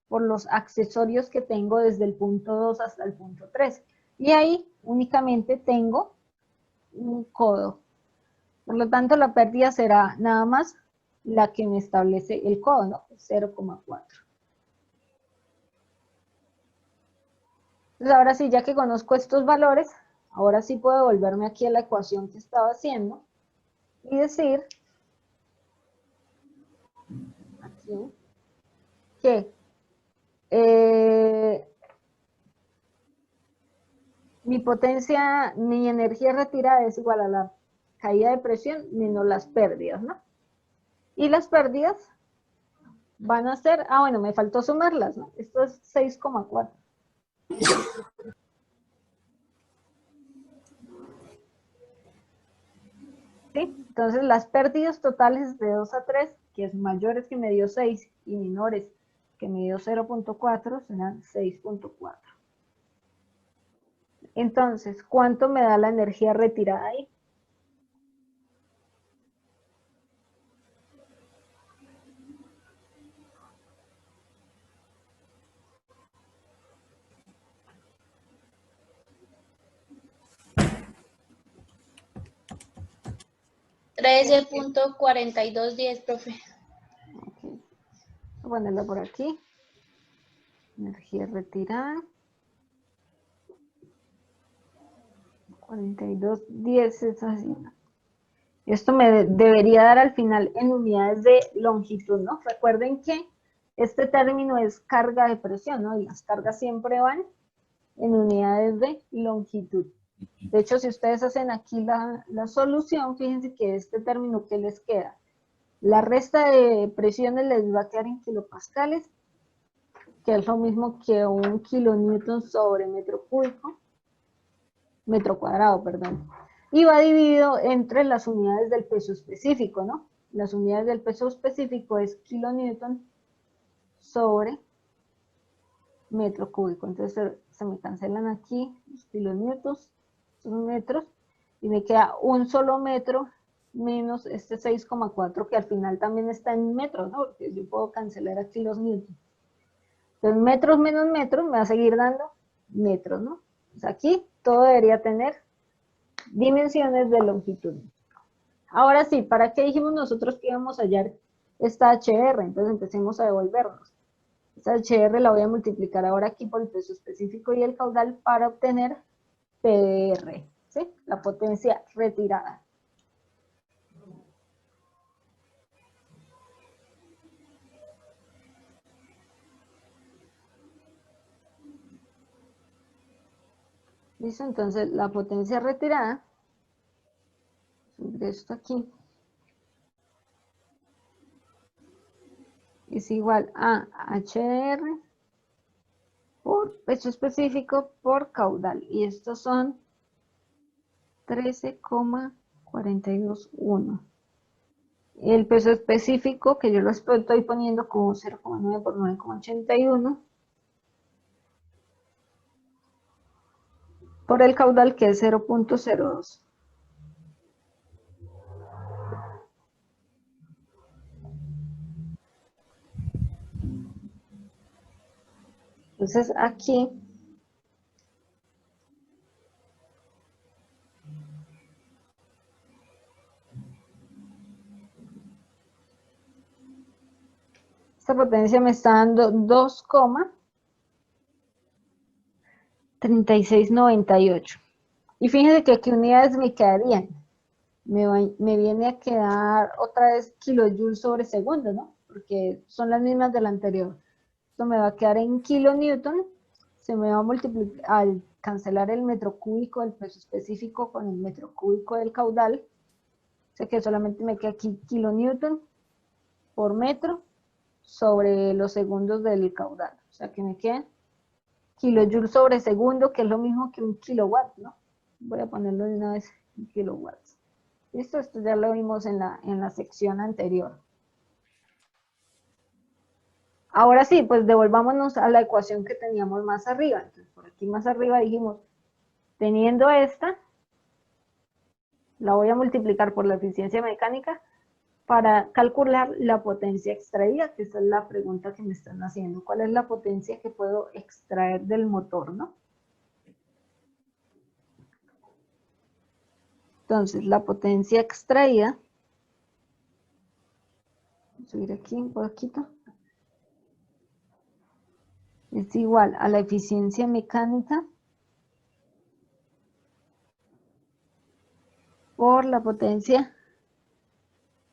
por los accesorios que tengo desde el punto 2 hasta el punto 3. Y ahí únicamente tengo un codo. Por lo tanto, la pérdida será nada más la que me establece el codo, ¿no? 0,4. Entonces ahora sí, ya que conozco estos valores, ahora sí puedo volverme aquí a la ecuación que estaba haciendo y decir aquí que mi potencia, mi energía retirada es igual a la caída de presión menos las pérdidas, ¿no? Y las pérdidas van a ser, bueno, me faltó sumarlas, ¿no? Esto es 6,4. ¿Sí? Entonces las pérdidas totales de 2 a 3, que es mayores que me dio 6 y menores que me dio 0,4, serán 6,4. Entonces, ¿cuánto me da la energía retirada ahí? $13.4210, profe. Okay. Voy a ponerlo por aquí. Energía retirada. 4210 es así. Esto me debería dar al final en unidades de longitud, ¿no? Recuerden que este término es carga de presión, ¿no? Y las cargas siempre van en unidades de longitud. De hecho, si ustedes hacen aquí la solución, fíjense que este término que les queda, la resta de presiones les va a quedar en kilopascales, que es lo mismo que un kilonewton sobre metro cúbico, metro cuadrado, perdón. Y va dividido entre las unidades del peso específico, ¿no? Las unidades del peso específico es kilonewton sobre metro cúbico. Entonces se me cancelan aquí los kilonewtons, son metros, y me queda un solo metro menos este 6,4 que al final también está en metros, ¿no? Porque yo puedo cancelar aquí los newtons. Entonces metros menos metros me va a seguir dando metros, ¿no? Pues aquí todo debería tener dimensiones de longitud. Ahora sí, ¿para qué dijimos nosotros que íbamos a hallar esta HR? Entonces empecemos a devolvernos. Esta HR la voy a multiplicar ahora aquí por el peso específico y el caudal para obtener PR, ¿sí? La potencia retirada. ¿Listo? Entonces la potencia retirada, esto aquí, es igual a HR por peso específico por caudal. Y estos son 13,421. El peso específico, que yo lo estoy poniendo como 0,9 por 9,81. Por el caudal, que es 0,02. Entonces aquí esta potencia me está dando 2,3698. Y fíjense que aquí unidades me quedarían. Me viene a quedar otra vez kilojoules sobre segundo, ¿no? Porque son las mismas del anterior. Esto me va a quedar en kilonewton. Se me va a multiplicar, al cancelar el metro cúbico del peso específico con el metro cúbico del caudal. O sea que solamente me queda aquí kilonewton por metro sobre los segundos del caudal. O sea que me quedan kilojoules sobre segundo, que es lo mismo que un kilowatt, ¿no? Voy a ponerlo de una vez en kilowatts. ¿Listo? Esto ya lo vimos en la sección anterior. Ahora sí, pues devolvámonos a la ecuación que teníamos más arriba. Entonces, por aquí más arriba dijimos, teniendo esta, la voy a multiplicar por la eficiencia mecánica para calcular la potencia extraída, que esa es la pregunta que me están haciendo. ¿Cuál es la potencia que puedo extraer del motor, no? Entonces, la potencia extraída, voy a subir aquí un poquito, es igual a la eficiencia mecánica por la potencia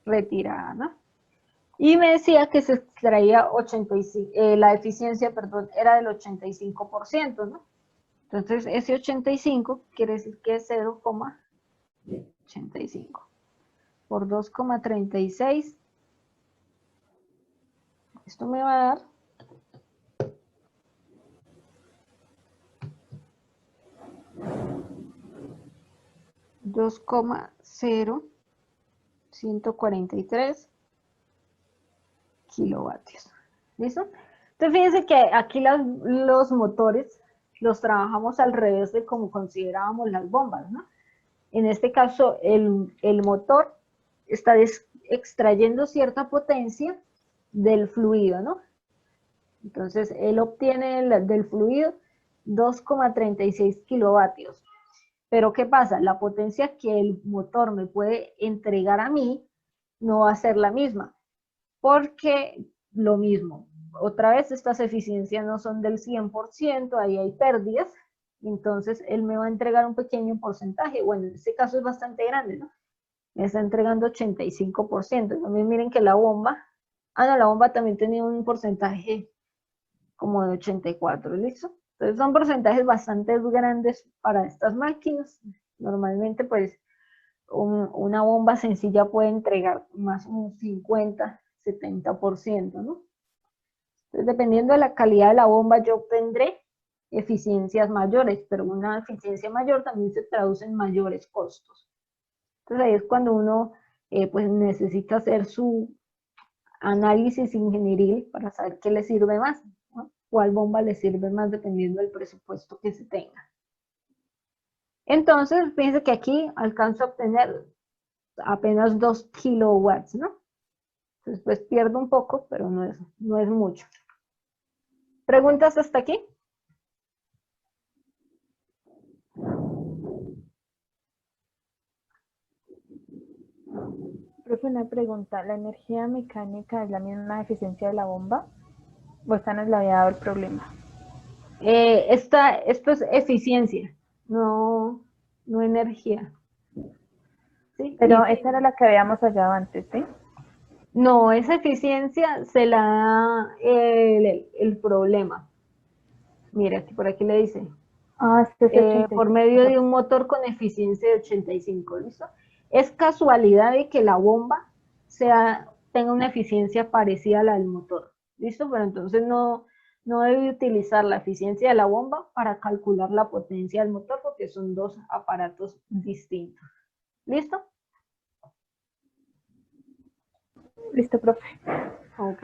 retirada, ¿no? Y me decía que se extraía 85, la eficiencia, perdón, era del 85%, ¿no? Entonces, ese 85 quiere decir que es 0,85 por 2,36. Esto me va a dar 2,0143 kilovatios. ¿Listo? Entonces, fíjense que aquí los motores los trabajamos al revés de como considerábamos las bombas, ¿no? En este caso, el motor está extrayendo cierta potencia del fluido, ¿no? Entonces, él obtiene del fluido 2,36 kilovatios. Pero, ¿qué pasa? La potencia que el motor me puede entregar a mí no va a ser la misma, porque lo mismo, otra vez estas eficiencias no son del 100%, ahí hay pérdidas, entonces él me va a entregar un pequeño porcentaje, bueno, en este caso es bastante grande, ¿no? Me está entregando 85%, también miren que la bomba, no, la bomba también tenía un porcentaje como de 84, ¿listo? Entonces son porcentajes bastante grandes para estas máquinas, normalmente pues una bomba sencilla puede entregar más un 50, 70%, ¿no? Entonces, dependiendo de la calidad de la bomba, yo obtendré eficiencias mayores, pero una eficiencia mayor también se traduce en mayores costos. Entonces, ahí es cuando uno pues necesita hacer su análisis ingenieril para saber qué le sirve más, ¿no? Cuál bomba le sirve más dependiendo del presupuesto que se tenga. Entonces, fíjense que aquí alcanzo a obtener apenas 2 kilowatts, ¿no? Entonces, pues pierdo un poco, pero no es mucho. ¿Preguntas hasta aquí? Profe, una pregunta. ¿La energía mecánica es la misma eficiencia de la bomba? ¿O esta nos la había dado el problema? Esto es eficiencia, no energía. ¿Sí? Pero esta era la que habíamos hallado antes, ¿sí? No, esa eficiencia se la da el problema. Mira, aquí por aquí le dice, este es 85. por medio de un motor con eficiencia de 85, ¿listo? Es casualidad de que la bomba tenga una eficiencia parecida a la del motor, ¿listo? Pero entonces no debe utilizar la eficiencia de la bomba para calcular la potencia del motor porque son dos aparatos distintos. ¿Listo? Listo, profe. Ok.